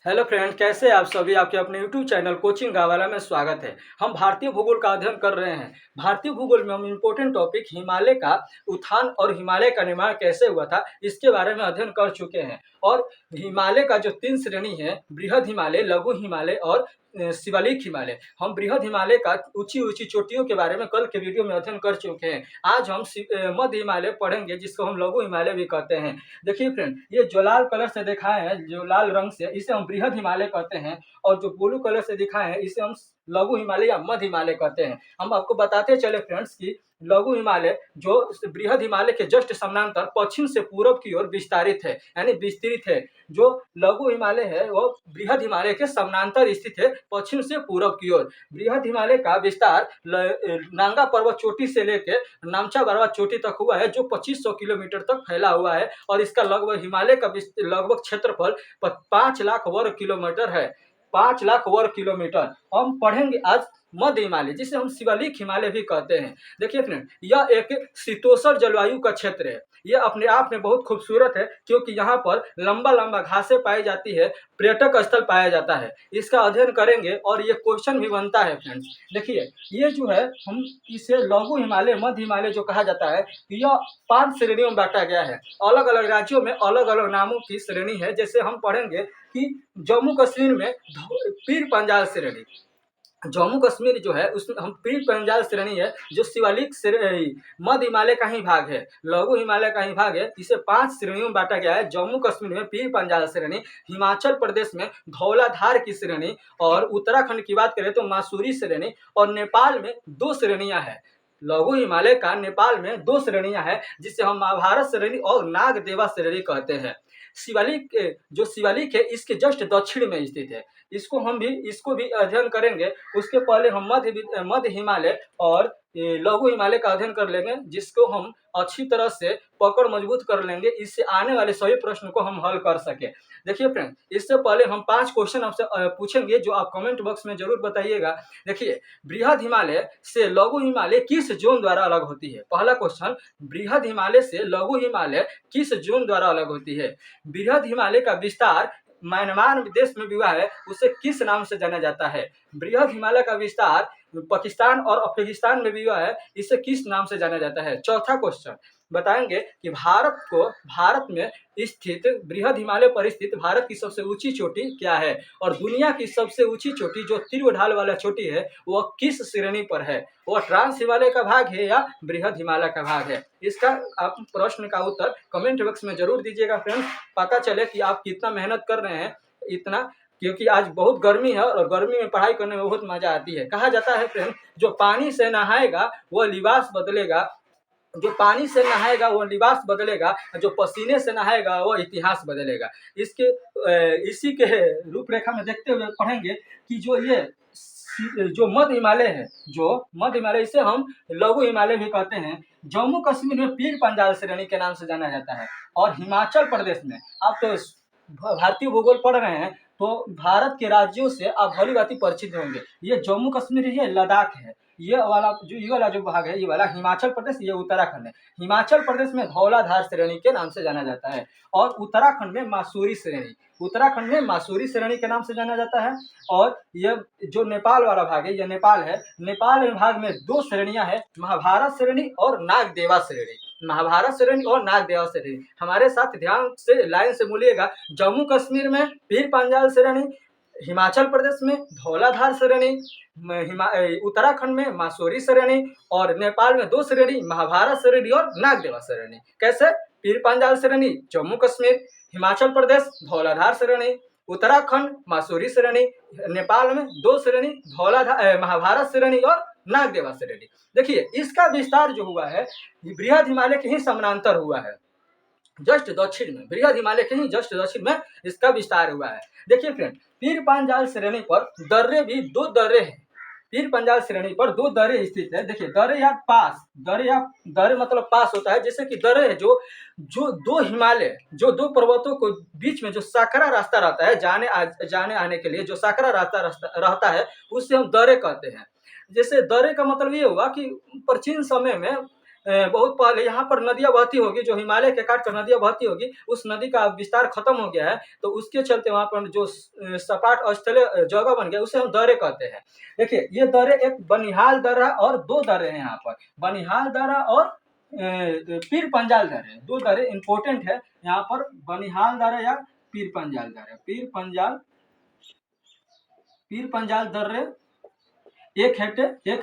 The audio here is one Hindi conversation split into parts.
हेलो फ्रेंड, कैसे हैं आप सभी। आपके अपने यूट्यूब चैनल कोचिंग गावाला में स्वागत है। हम भारतीय भूगोल का अध्ययन कर रहे हैं। भारतीय भूगोल में हम इम्पोर्टेंट टॉपिक हिमालय का उत्थान और हिमालय का निर्माण कैसे हुआ था इसके बारे में अध्ययन कर चुके हैं। और हिमालय का जो 3 श्रेणी है, बृहद हिमालय, लघु हिमालय और शिवालिक हिमालय। हम बृहद हिमालय का ऊंची ऊंची चोटियों के बारे में कल के वीडियो में अध्ययन कर चुके हैं। आज हम मध्य हिमालय पढ़ेंगे, जिसको हम लघु हिमालय भी कहते हैं। देखिए फ्रेंड, ये जो लाल कलर से दिखाए हैं, जो लाल रंग से, इसे हम बृहद हिमालय कहते हैं। और जो ब्लू कलर से दिखाए हैं, इसे हम लघु हिमालय या मध्य हिमालय कहते हैं। हम आपको बताते चले फ्रेंड्स कि लघु हिमालय जो बृहद हिमालय के जस्ट समानांतर पश्चिम से पूरब की ओर विस्तारित है, यानी विस्तृत है। जो लघु हिमालय है वो बृहद हिमालय के समानांतर स्थित है, पश्चिम से पूरब की ओर। बृहद हिमालय का विस्तार नांगा पर्वत चोटी से लेकर नामचा पर्वत चोटी तक हुआ है, जो 2500 किलोमीटर तक फैला हुआ है। और इसका लगभग हिमालय का लगभग क्षेत्रफल 5 लाख वर्ग किलोमीटर है। 5 लाख वर्ग किलोमीटर। हम पढ़ेंगे आज मध्य हिमालय, जिसे हम शिवालिक हिमालय भी कहते हैं। देखिए फ्रेंड, यह एक शीतोष्ण जलवायु का क्षेत्र है। यह अपने आप में बहुत खूबसूरत है, क्योंकि यहाँ पर लंबा लंबा घासें पाई जाती है, पर्यटक स्थल पाया जाता है। इसका अध्ययन करेंगे और ये क्वेश्चन भी बनता है फ्रेंड्स। देखिए, ये जो है, हम इसे लघु हिमालय, मध्य हिमालय जो कहा जाता है, यह 5 श्रेणियों में बांटा गया है। अलग अलग राज्यों में अलग अलग नामों की श्रेणी है। जैसे हम पढ़ेंगे कि जम्मू कश्मीर में पीर पंजाल श्रेणी, जम्मू कश्मीर जो है उसमें हम पीर पंजाल श्रेणी है, जो शिवालिक मध्य हिमालय का ही भाग है, लघु हिमालय का ही भाग है। इसे 5 श्रेणियों में बांटा गया है। जम्मू कश्मीर में पीर पंजाल श्रेणी, हिमाचल प्रदेश में धौलाधार की श्रेणी, और उत्तराखंड की बात करें तो मासूरी श्रेणी, और नेपाल में 2 श्रेणियां हैं। लघु हिमालय का नेपाल में 2 श्रेणियां हैं, जिसे हम महाभारत श्रेणी और नागदेवा श्रेणी कहते हैं। शिवालिक, जो शिवालिक है, इसके जस्ट दक्षिण में स्थित है। इसको भी अध्ययन करेंगे। उसके पहले हम मध्य हिमालय और लघु हिमालय का अध्ययन कर लेंगे, जिसको हम अच्छी तरह से पकड़ मजबूत कर लेंगे। इससे आने वाले सभी प्रश्न को हम हल कर सके। देखिए फ्रेंड, इससे पहले हम 5 क्वेश्चन आपसे पूछेंगे, जो आप कमेंट बॉक्स में जरूर बताइएगा। देखिए, बृहद हिमालय से लघु हिमालय किस जोन द्वारा अलग होती है? पहला क्वेश्चन, बृहद हिमालय से लघु हिमालय किस जोन द्वारा अलग होती है? बृहद हिमालय का विस्तार म्यांमार देश में भी हुआ है, उसे किस नाम से जाना जाता है? बृहद हिमालय का विस्तार पाकिस्तान और अफगानिस्तान में भी हुआ है, इसे किस नाम से जाना जाता है? चौथा क्वेश्चन, बताएंगे कि भारत में स्थित बृहद हिमालय पर स्थित भारत की सबसे ऊंची चोटी क्या है? और दुनिया की सबसे ऊंची चोटी, जो तीव्र ढाल वाला चोटी है, वह किस श्रेणी पर है? वह ट्रांस हिमालय का भाग है या बृहद हिमालय का भाग है? इसका आप प्रश्न का उत्तर कमेंट बॉक्स में जरूर दीजिएगा फ्रेंड्स। पता चले कि आप कितना मेहनत कर रहे हैं। इतना, क्योंकि आज बहुत गर्मी है और गर्मी में पढ़ाई करने में बहुत मजा आती है। कहा जाता है फ्रेंड, जो पानी से नहाएगा वह लिबास बदलेगा, जो पानी से नहाएगा वह लिबास बदलेगा, जो पसीने से नहाएगा वह इतिहास बदलेगा। इसी के रूपरेखा में देखते हुए पढ़ेंगे कि जो मध्य हिमालय है, इसे हम लघु हिमालय भी कहते हैं। जम्मू कश्मीर में पीर पंजाल श्रेणी के नाम से जाना जाता है। और हिमाचल प्रदेश में, आप तो भारतीय भूगोल पढ़ रहे हैं, तो भारत के राज्यों से आप भली भांति परिचित होंगे। ये जम्मू कश्मीर है, लद्दाख है। ये वाला जो भाग है, ये वाला हिमाचल प्रदेश, ये उत्तराखंड है। हिमाचल प्रदेश में धौलाधार श्रेणी के नाम से जाना जाता है, और उत्तराखंड में मासूरी श्रेणी के नाम से जाना जाता है। और ये जो नेपाल वाला भाग है, ये नेपाल है। नेपाल भाग में 2 श्रेणियां हैं, महाभारत श्रेणी और नागदेवा श्रेणी। महाभारत श्रेणी और नागदेवा श्रेणी। हमारे साथ ध्यान से लाइन से बोलिएगा। जम्मू कश्मीर में पीर पंजाल श्रेणी, हिमाचल प्रदेश में धौलाधार श्रेणी, उत्तराखंड में मासूरी श्रेणी, और नेपाल में 2 श्रेणी, महाभारत श्रेणी और नागदेवा श्रेणी। कैसे? पीर पंजाल श्रेणी जम्मू कश्मीर, हिमाचल प्रदेश धौलाधार श्रेणी, उत्तराखंड मासूरी श्रेणी, नेपाल में 2 श्रेणी, धौलाधार महाभारत श्रेणी और नागदेवा श्रेणी। देखिए, इसका विस्तार जो हुआ है, बृहद हिमालय के ही समानांतर हुआ है, जस्ट दक्षिण में। बृहद हिमालय के ही जस्ट दक्षिण में इसका विस्तार हुआ है। देखिए फ्रेंड, पीर पंजाल श्रेणी पर दर्रे भी 2 दर्रे हैं। पीर पंजाल श्रेणी पर 2 दर्रे स्थित है। देखिए, दर्रे या पास, दर्रे मतलब पास होता है। जैसे कि दर्रे है जो 2 पर्वतों को बीच में जो साकरा रास्ता रहता है, जाने आने के लिए जो साकरा रास्ता रहता है, उससे हम दर्रे कहते हैं। जैसे दर्रे का मतलब ये हुआ कि प्राचीन समय में बहुत पहले यहाँ पर नदियाँ बहती होगी, जो हिमालय के काट कर नदियाँ बहती होगी, उस नदी का विस्तार खत्म हो गया है, तो उसके चलते वहाँ पर जो सपाट स्थल जगह बन गया उसे हम दर्रे कहते हैं। देखिए ये दर्रे, एक बनिहाल दर्रा और दो दर्रे हैं यहाँ पर, बनिहाल दर्रा और पीर पंजाल दर्रे, दो दर्रे इंपॉर्टेंट है यहाँ पर, बनिहाल दर्रा या पीर पंजाल दर्रे, पीर पंजाल दर्रे एक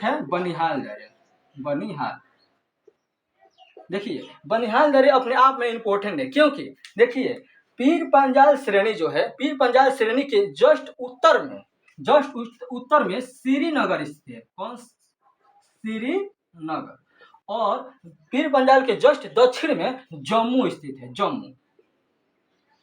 है बनिहाल दर्रे, बनिहाल। देखिए बनिहाल दर्रे अपने आप में इंपॉर्टेंट है, क्योंकि देखिए पीर पंजाल श्रेणी जो है, पीर पंजाल श्रेणी के जस्ट उत्तर में श्रीनगर स्थित है। कौन? श्रीनगर। और पीर पंजाल के जस्ट दक्षिण में जम्मू स्थित है,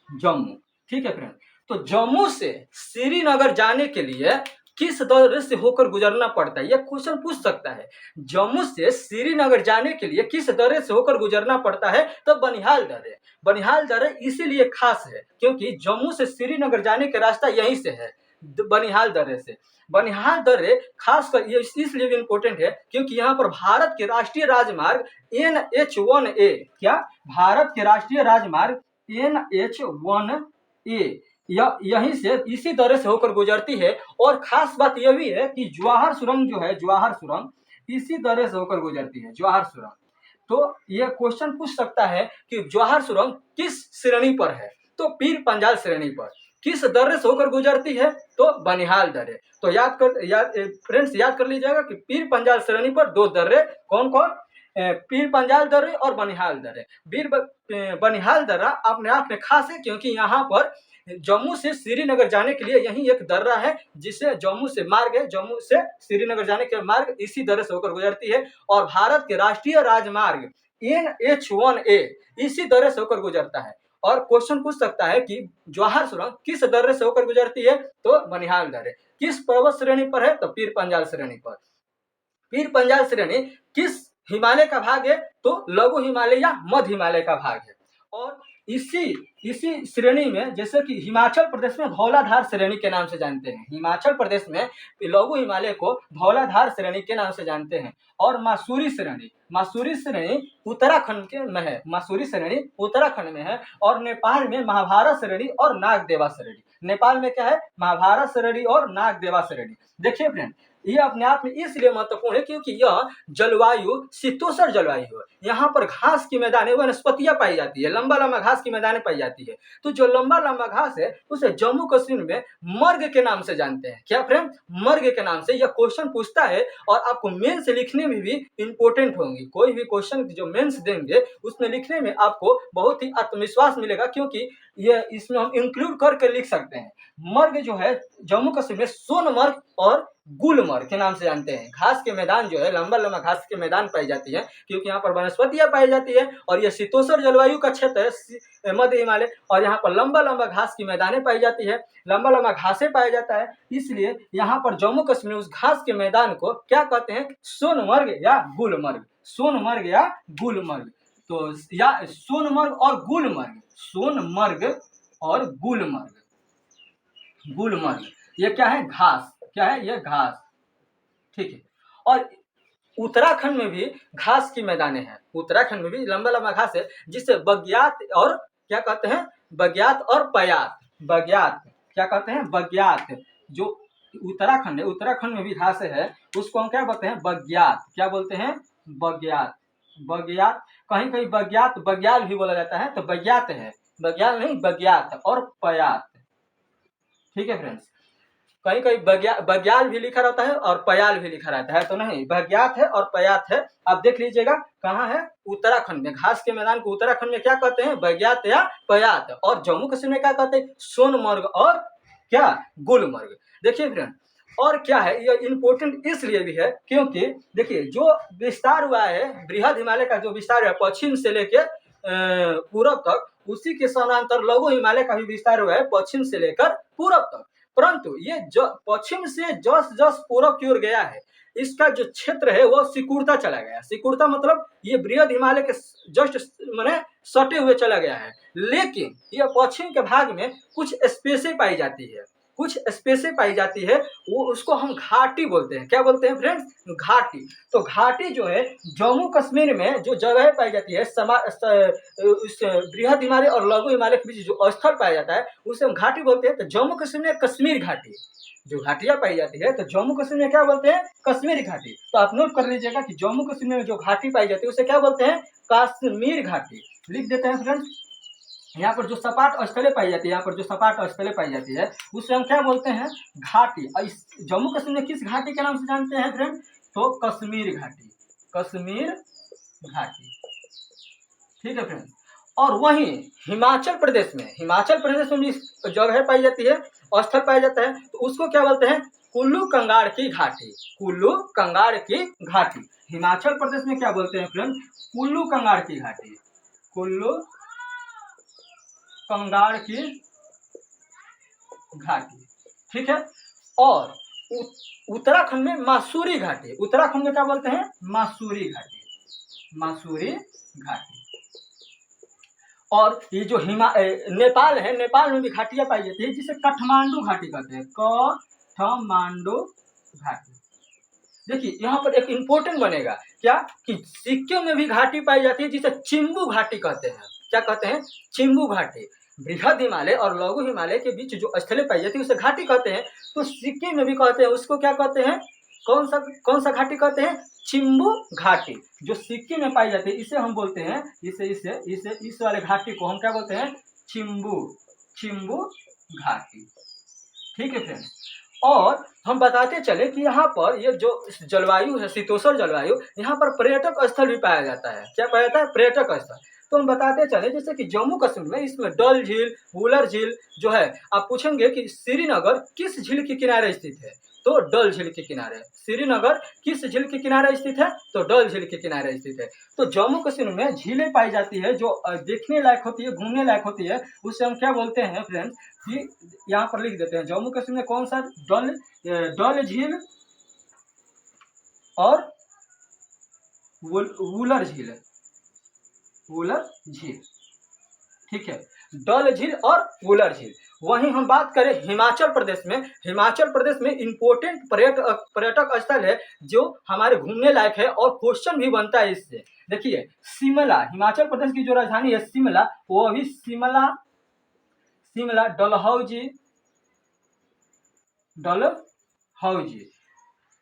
जम्मू। ठीक है फ्रेंड, तो जम्मू से श्रीनगर जाने के लिए किस दर्रे से होकर गुजरना पड़ता है, यह क्वेश्चन पूछ सकता है। जम्मू से श्रीनगर जाने के लिए किस दर्रे से होकर गुजरना पड़ता है, तो बनिहाल दर्रे। बनिहाल दर्रे इसीलिए खास है क्योंकि जम्मू से श्रीनगर जाने का रास्ता यहीं से है, बनिहाल दर्रे से। बनिहाल दर्रे खासकर ये इसलिए भी इम्पोर्टेंट है क्योंकि यहाँ पर भारत के राष्ट्रीय राजमार्ग NH1A, क्या? भारत के राष्ट्रीय राजमार्ग NH1A यहीं से, इसी तरह से होकर गुजरती है। और खास बात यह भी है कि जवाहर सुरंग जो है, जवाहर सुरंग इसी तरह से होकर गुजरती है, जवाहर सुरंग। तो यह क्वेश्चन पूछ सकता है कि जवाहर सुरंग किस श्रेणी पर है, तो पीर पंजाल श्रेणी पर। किस दर्रे से होकर गुजरती है, तो बनिहाल दर्रे। तो फ्रेंड्स याद कर लीजिएगा कि पीर पंजाल श्रेणी पर दो दर्रे, कौन कौन? पीर पंजाल दर्रे और बनिहाल दर्रे। बनिहाल दर्रा अपने आप में खास है क्योंकि यहाँ पर जम्मू से श्रीनगर जाने के लिए यही एक दर्रा है जिसे जम्मू से मार्ग है, जम्मू से श्रीनगर जाने के मार्ग इसी दर्रे से होकर गुजरती है। और भारत के राष्ट्रीय राजमार्ग NH1A इसी दर्रे से होकर गुजरता है। और क्वेश्चन पूछ सकता है कि जवाहर सुरंग किस दर्रे से होकर गुजरती है, तो बनिहाल दर्रे। किस पर्वत श्रेणी पर है, तो पीर पंजाल श्रेणी पर। पीर पंजाल श्रेणी किस हिमालय का भाग है, तो लघु हिमालय या मध्य हिमालय का भाग है। और इसी श्रेणी में, जैसे कि हिमाचल प्रदेश में धौलाधार श्रेणी के नाम से जानते हैं, हिमाचल प्रदेश में लघु हिमालय को धौलाधार श्रेणी के नाम से जानते हैं। और मासूरी श्रेणी उत्तराखंड के में है, मासूरी श्रेणी उत्तराखंड में है। और नेपाल में महाभारत श्रेणी और नागदेवा श्रेणी, नेपाल में क्या है? महाभारत श्रेणी और नागदेवा श्रेणी। देखिए फ्रेंड, ये अपने आप में इसलिए महत्वपूर्ण है क्योंकि यह जलवायु शीतोष्ण जलवायु है। यहाँ पर घास की मैदानें, वनस्पतियां पाई जाती है, लंबा लंबा घास की मैदानें पाई जाती है। तो जो लंबा लंबा घास है उसे जम्मू कश्मीर में मर्ग के नाम से जानते हैं। क्या फ्रेंड? मर्ग के नाम से। यह क्वेश्चन पूछता है और आपको मेंस लिखने में भी इंपॉर्टेंट होंगी। कोई भी क्वेश्चन जो मेंस देंगे उसमें लिखने में आपको बहुत ही आत्मविश्वास मिलेगा क्योंकि ये इसमें हम इंक्लूड करके लिख सकते हैं। मर्ग जो है जम्मू कश्मीर में सोनमर्ग और गुलमर्ग के नाम से जानते हैं। घास के मैदान जो है, लंबा लंबा घास के मैदान पाई जाती है क्योंकि यहाँ पर वनस्पतियां पाई जाती है और यह शीतोष्ण जलवायु का क्षेत्र है, मध्य हिमालय। और यहाँ पर लंबा लंबा घास की मैदानें पाई जाती है, लंबा लंबा घासें पाया जाता है, इसलिए यहाँ पर जम्मू कश्मीर उस घास के मैदान को क्या कहते हैं? सोनमर्ग या गुलमर्ग, सोनमर्ग या गुलमर्ग। तो या सोनमर्ग और गुलमर्ग, सोनमर्ग और गुलमर्ग, गुलमर्ग ये क्या है? घास। क्या है? ये घास। ठीक है। और उत्तराखंड में भी घास की मैदानें हैं, उत्तराखंड में भी लंबा लंबा घास है जिसे बग्यात और क्या कहते हैं? बग्यात और पयात। बग्यात क्या कहते हैं? बग्यात। जो उत्तराखंड है, उत्तराखंड में भी घास है, उसको हम क्या बोलते हैं? बग्यात। क्या बोलते हैं? बग्यात। बग्यात, कहीं कहीं बग्यात बग्याल भी बोला जाता है, तो बग्यात है, बग्याल नहीं, बग्यात और पयात। ठीक है फ्रेंड्स, कहीं कहीं बग्याल भी लिखा रहता है और पयाल भी लिखा रहता है, तो नहीं, बग्यात है और पयात है। आप देख लीजिएगा कहाँ है? उत्तराखंड में। घास के मैदान को उत्तराखंड में क्या कहते हैं? बग्यात या पयात। और जम्मू कश्मीर में क्या कहते हैं? सोनमर्ग और क्या? गुलमर्ग। देखिए फ्रेंड, और क्या है, यह इंपॉर्टेंट इसलिए भी है क्योंकि देखिए जो विस्तार हुआ है, बृहद हिमालय का जो विस्तार है पश्चिम से लेकर पूरब तक, उसी के समानांतर लघु हिमालय का भी विस्तार हुआ है पश्चिम से लेकर पूरब तक। परंतु ये जो पश्चिम से जस जस पूरब की ओर गया है, इसका जो क्षेत्र है वो सिकुड़ता चला गया। सिकुड़ता मतलब ये बृहद हिमालय के जस्ट माने सटे हुए चला गया है, लेकिन यह पश्चिम के भाग में कुछ स्पेसें पाई जाती है, कुछ स्पेसे पाई जाती है, वो उसको हम घाटी बोलते हैं। क्या बोलते हैं फ्रेंड्स? घाटी। तो घाटी जो है जम्मू कश्मीर में जो जगह पाई जाती है, उस बृहद हिमालय और लघु हिमालय के बीच जो स्थल पाया जाता है उसे हम घाटी बोलते हैं। तो जम्मू कश्मीर में कश्मीर घाटी जो घाटियां पाई जाती है, तो जम्मू कश्मीर में क्या बोलते हैं? कश्मीरी घाटी। तो आप नोट कर लीजिएगा कि जम्मू कश्मीर में जो घाटी पाई जाती है उसे क्या बोलते हैं? कश्मीर घाटी। लिख देते हैं फ्रेंड्स। यहाँ पर जो सपाट स्थलें पाई जाती है, यहाँ पर जो सपाट स्थलें पाई जाती है उसे हम क्या बोलते हैं? घाटी। और इस जम्मू कश्मीर में किस घाटी के नाम से जानते हैं फ्रेंड? तो कश्मीर घाटी। कश्मीर घाटी। ठीक है फ्रेंड। और वहीं हिमाचल प्रदेश में भी जगह पाई जाती है, स्थल पाया जाता है, तो उसको क्या बोलते हैं? कुल्लू कंगाड़ की घाटी। कुल्लू कंगाड़ की घाटी। हिमाचल प्रदेश में क्या बोलते हैं फ्रेंड? कुल्लू कंगाड़ की घाटी। कुल्लू कंगाड़ की घाटी। ठीक है। और उत्तराखंड में मासूरी घाटी। उत्तराखंड में क्या बोलते हैं? मासूरी घाटी। मासूरी घाटी। और ये जो नेपाल है, नेपाल में भी घाटियां पाई जाती है जिसे काठमांडू घाटी कहते हैं। काठमांडू घाटी। देखिए यहाँ पर एक इंपॉर्टेंट बनेगा क्या कि सिक्किम में भी घाटी पाई जाती है जिसे चिम्बू घाटी कहते हैं। क्या कहते हैं? चिम्बू घाटी। बृहद हिमालय और लघु हिमालय के बीच जो स्थलें पाई जाती है उसे घाटी कहते हैं। तो सिक्किम में भी कहते हैं, उसको क्या कहते हैं? कौन सा घाटी कहते हैं? चिम्बू घाटी। जो सिक्किम में पाई जाती है इसे हम बोलते हैं, इस वाले घाटी को हम क्या बोलते हैं? चिम्बू घाटी। ठीक है फ्रेंड्स। और हम बताते चले कि यहाँ पर ये जो जलवायु है, शीतोष्ण जलवायु, यहाँ पर पर्यटक स्थल भी पाया जाता है। क्या पाया जाता है? पर्यटक स्थल। तो हम बताते चले जैसे कि जम्मू कश्मीर में इसमें डल झील, वुलर झील जो है, आप पूछेंगे कि श्रीनगर किस झील के किनारे स्थित है? तो डल झील के किनारे। श्रीनगर किस झील के किनारे स्थित है? तो डल झील के किनारे स्थित है। तो जम्मू कश्मीर में झीलें पाई जाती है जो देखने लायक होती है, घूमने लायक होती है, उसे हम क्या बोलते हैं फ्रेंड्स? कि यहाँ पर लिख देते हैं जम्मू कश्मीर में कौन सा? डल झील और वुलर झील। वुलर झील। ठीक है। डल झील और वुलर झील। वहीं हम बात करें हिमाचल प्रदेश में, हिमाचल प्रदेश में इंपोर्टेंट पर्यटक स्थल है जो हमारे घूमने लायक है और क्वेश्चन भी बनता है इससे। देखिए शिमला, हिमाचल प्रदेश की जो राजधानी है शिमला, वो अभी शिमला डलहौजी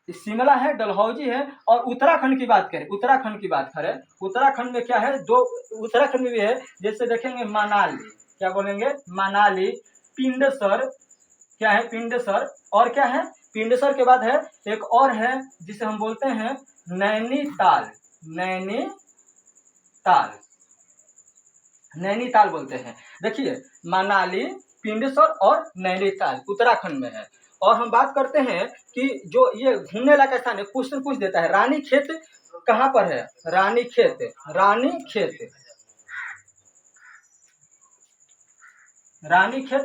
शिमला है, डलहौजी है। और उत्तराखंड की बात करें, उत्तराखंड में क्या है? उत्तराखंड में भी है, जैसे देखेंगे मनाली। क्या बोलेंगे? मनाली। पिंडसर। क्या है? पिंडसर। और क्या है? पिंडसर के बाद है एक और है जिसे हम बोलते हैं नैनीताल। नैनीताल बोलते हैं। देखिए मनाली, पिंडसर और नैनीताल उत्तराखंड में है। और हम बात करते हैं कि जो ये घूमने लायक स्थान है, क्वेश्चन पूछ देता है रानीखेत कहाँ पर है? रानीखेत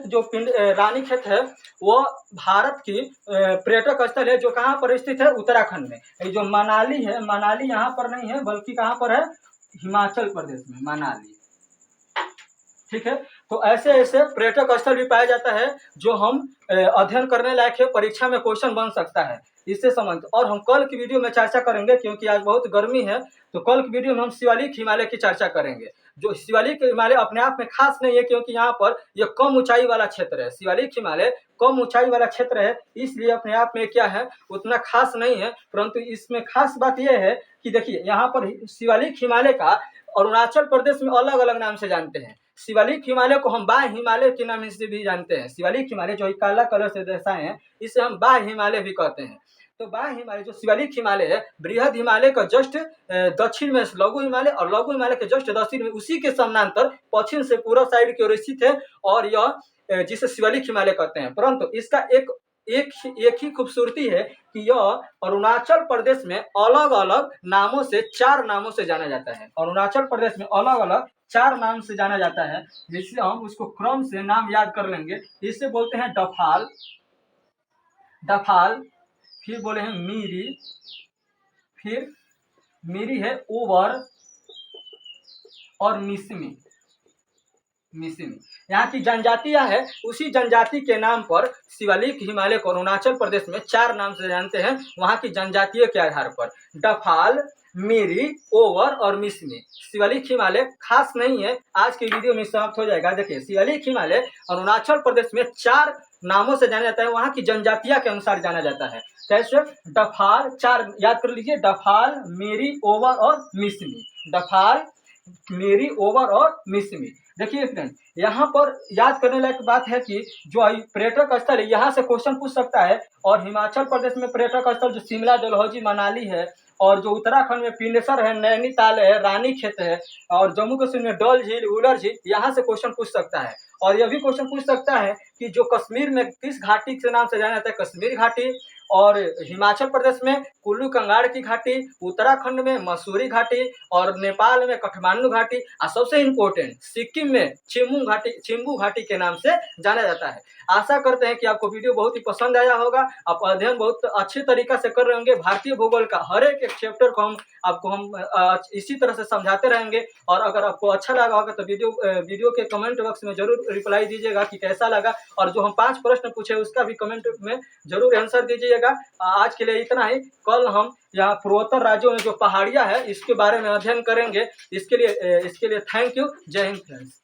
जो रानीखेत है वो भारत की पर्यटक स्थल है जो कहाँ पर स्थित है? उत्तराखंड में। ये जो मनाली है, मनाली यहाँ पर नहीं है बल्कि कहाँ पर है? हिमाचल प्रदेश में मनाली। ठीक है। तो ऐसे ऐसे पर्यटक स्थल भी पाया जाता है जो हम अध्ययन करने लायक है, परीक्षा में क्वेश्चन बन सकता है इससे संबंधित। और हम कल की वीडियो में चर्चा करेंगे क्योंकि आज बहुत गर्मी है, तो कल की वीडियो में हम शिवालिक हिमालय की चर्चा करेंगे। जो शिवालिक हिमालय अपने आप में खास नहीं है क्योंकि यहाँ पर यह कम ऊंचाई वाला क्षेत्र है। शिवालिक हिमालय कम ऊंचाई वाला क्षेत्र है, इसलिए अपने आप में क्या है? उतना खास नहीं है। परंतु इसमें खास बात यह है कि देखिए यहाँ पर शिवालिक हिमालय का अरुणाचल प्रदेश में अलग अलग नाम से जानते हैं। शिवालिक हिमालय को हम बाह्य हिमालय के नाम से भी जानते हैं। शिवालिक हिमालय जो काला कलर से दर्शाए हैं इसे हम बाह्य हिमालय भी कहते हैं। तो बाह्य हिमालय जो शिवालिक हिमालय है, बृहद हिमालय का जस्ट दक्षिण में लघु हिमालय और लघु हिमालय के जस्ट दक्षिण में उसी के समानांतर पश्चिम से पूर्व साइड की ओर स्थित है और यह जिसे शिवालिक हिमालय कहते हैं। परंतु इसका एक ही खूबसूरती है कि यह अरुणाचल प्रदेश में अलग अलग नामों से 4 नामों से जाना जाता है। अरुणाचल प्रदेश में अलग अलग 4 नाम से जाना जाता है, जिससे हम उसको क्रम से नाम याद कर लेंगे। इसे बोलते हैं डफाल, फिर बोले हैं मीरी, फिर मीरी है ओवर और मिसमी। यहाँ की जनजातियां है, उसी जनजाति के नाम पर शिवालिक हिमालय को अरुणाचल प्रदेश में 4 नाम से जानते हैं वहाँ की जनजातियों के आधार पर। डफाल, मेरी, ओवर और मिसमी। शिवालिक हिमालय खास नहीं है, आज की वीडियो में समाप्त हो जाएगा। देखिए शिवालिक हिमालय अरुणाचल प्रदेश में 4 नामों से जाना जाता है, वहाँ की जनजातियां के अनुसार जाना जाता है। कैसे? डफाल, 4 याद कर लीजिए, डफाल, मेरी, ओवर और मिसमी। डफाल, मेरी, ओवर और मिसमी। देखिए फ्रेंड, यहाँ पर याद करने लायक बात है कि जो पर्यटक स्थल है, यहाँ से क्वेश्चन पूछ सकता है। और हिमाचल प्रदेश में पर्यटक स्थल जो शिमला, डलहौजी, मनाली है, और जो उत्तराखंड में पिंडसर है, नैनीताल है, रानीखेत है, और जम्मू कश्मीर में डल झील, उलर झील, यहाँ से क्वेश्चन पूछ सकता है। और यह भी क्वेश्चन पूछ सकता है कि जो कश्मीर में किस घाटी के नाम से जाना जाता है, कश्मीर घाटी। और हिमाचल प्रदेश में कुल्लू कंगाड़ की घाटी, उत्तराखंड में मसूरी घाटी, और नेपाल में काठमांडू घाटी, और सबसे इम्पोर्टेंट सिक्किम में चिम्बू घाटी के नाम से जाना जाता है। आशा करते हैं कि आपको वीडियो बहुत ही पसंद आया होगा, आप अध्ययन बहुत अच्छे तरीका से कर रहे होंगे। भारतीय भूगोल का हर एक चैप्टर को हम इसी तरह से समझाते रहेंगे। और अगर आपको अच्छा लगा होगा तो वीडियो के कमेंट बॉक्स में जरूर रिप्लाई दीजिएगा कि कैसा लगा, और जो हम 5 प्रश्न पूछे उसका भी कमेंट में जरूर आंसर दीजिएगा। आज के लिए इतना ही। कल हम यहाँ पूर्वोत्तर राज्यों में जो पहाड़ियाँ है इसके बारे में अध्ययन करेंगे। इसके लिए थैंक यू। जय हिंद फ्रेंड्स।